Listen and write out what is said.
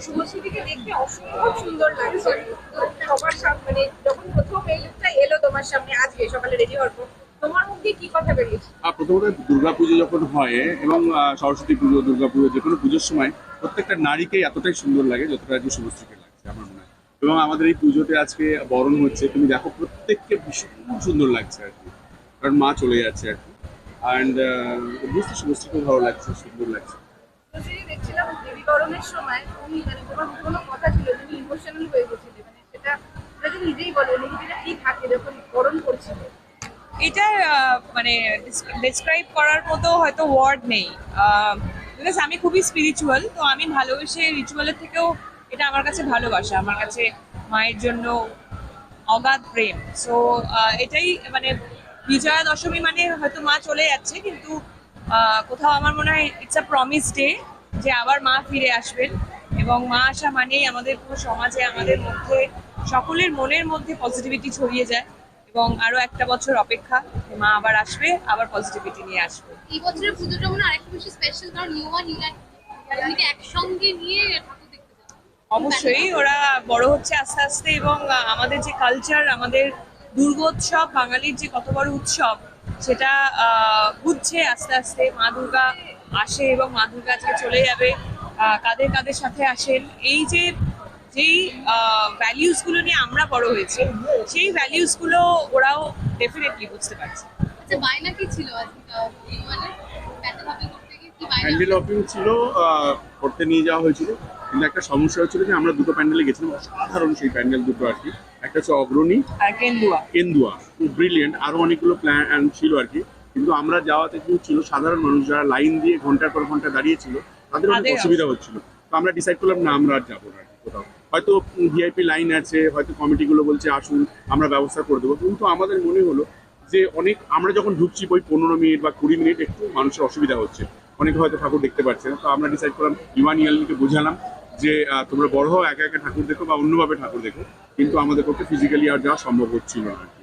শুভশ্রীকে দেখতে অসম্ভব সুন্দর লাগছে। সবার সামনে মানে যখন প্রথম এই লুকটা এলো তোমার সামনে আজকে সকালে রেডি হওয়ার পর, তোমার মুখ দিয়ে কি কথা বেরিয়েছে? প্রথমত দুর্গাপুজো যখন হয় এবং সরস্বতী পুজো, দুর্গাপুজো, যে কোনো পুজোর সময় প্রত্যেকটা নারীকেই এতটাই সুন্দর লাগে যতটা আর কি শুভশ্রীকে লাগছে আমার মনে হয়। এবং আমাদের এই পুজোতে আজকে বরণ হচ্ছে, তুমি দেখো প্রত্যেককে ভীষণ সুন্দর লাগছে আর কি, কারণ মা চলে যাচ্ছে আর কি। অ্যান্ড বুঝতে শুভশ্রীকেও ভালো লাগছে, সুন্দর লাগছে। শুভশ্রী দেখছিলাম দেবী বরণের সময় তুমি মানে তোমার কোনো কথা ছিল তুমি ইমোশনাল হয়ে গেছিলে, মানে সেটা সেটা যদি নিজেই বলো অনুভূতিটা কি থাকে যখন বরণ করছিলে? এটা মানে ডিসক্রাইব করার মতো হয়তো ওয়ার্ড নেই, বিকজ আমি খুবই স্পিরিচুয়াল, তো আমি ভালোবেসে রিচুয়ালের থেকেও এটা আমার কাছে ভালোবাসা, আমার কাছে মায়ের জন্য অগাধ প্রেম। সো এটাই মানে বিজয়া দশমী মানে হয়তো মা চলে যাচ্ছে, কিন্তু কোথাও আমার মনে হয় ইটস আ প্রমিস ডে যে আবার মা ফিরে আসবেন। এবং মা আসা মানেই আমাদের পুরো সমাজে, আমাদের মধ্যে, সকলের মনের মধ্যে পজিটিভিটি ছড়িয়ে যায়। এবং আরো একটা বছর অপেক্ষা, যে মা আবার আসবে, আবার পজিটিভিটি নিয়ে আসবে। এই বছরের পুজোটা মনে হয় আরেকটু বেশি স্পেশাল, কারণ নিউ ওয়ান ইউনিকে একসঙ্গে নিয়ে ঠাকুর দেখতে যাবো। অবশ্যই ওরা বড় হচ্ছে আস্তে আস্তে, এবং আমাদের যে কালচার, আমাদের দুর্গোৎসব, বাঙালির যে কত বড় উৎসব, সেটা বুঝছে আস্তে আস্তে। মা দুর্গা আসে এবং মা দুর্গা আজকে চলে যাবে, কাদের কাদের সাথে আসেন, এই যে যেই ভ্যালিউস গুলো নিয়ে আমরা বড় হয়েছি, সেই ভ্যালিউস গুলো ওরাও ডেফিনেটলি বুঝতে পারছে। আচ্ছা, বায়না কি ছিল আজকে নিউ ওয়ানে প্যান্ডেল হপিং করতে গিয়ে? কি বায়না? প্যান্ডেল হপিং ছিল, করতে নিয়ে যাওয়া হয়েছিল, কিন্তু একটা সমস্যা হচ্ছিল যে আমরা দুটো প্যান্ডেলে গেছিলাম, অসাধারণ সেই প্যান্ডেল দুটো আর কি। একটা হচ্ছে অগ্রণী, আর কেন্দুয়া কেন্দুয়া, ব্রিলিয়েন্ট, আরো অনেকগুলো প্ল্যান ছিল আর কি। কিন্তু আমরা যাওয়াতে কি ছিল, সাধারণ মানুষ যারা লাইন দিয়ে ঘন্টার পর ঘন্টা দাঁড়িয়েছিল তাদের অনেক তাদের অসুবিধা হচ্ছিল। তো আমরা ডিসাইড করলাম না, আমরা আর যাবো না আর কি কোথাও। হয়তো ভিআইপি লাইন আছে, হয়তো কমিটিগুলো বলছে আসুন আমরা ব্যবস্থা করে দেবো, কিন্তু আমাদের মনে হলো যে অনেক আমরা যখন ঢুকছি ওই 15 মিনিট বা 20 মিনিট একটু মানুষের অসুবিধা হচ্ছে, অনেকে হয়তো ঠাকুর দেখতে পাচ্ছে না। তো আমরা ডিসাইড করলাম, ইউয়ানিয়ালকে বোঝালাম যে তোমরা বড় হও, একা একা ঠাকুর দেখো বা অন্যভাবে ঠাকুর দেখো, কিন্তু আমাদের পক্ষে ফিজিক্যালি আর যাওয়া সম্ভব হচ্ছিল না আর কি।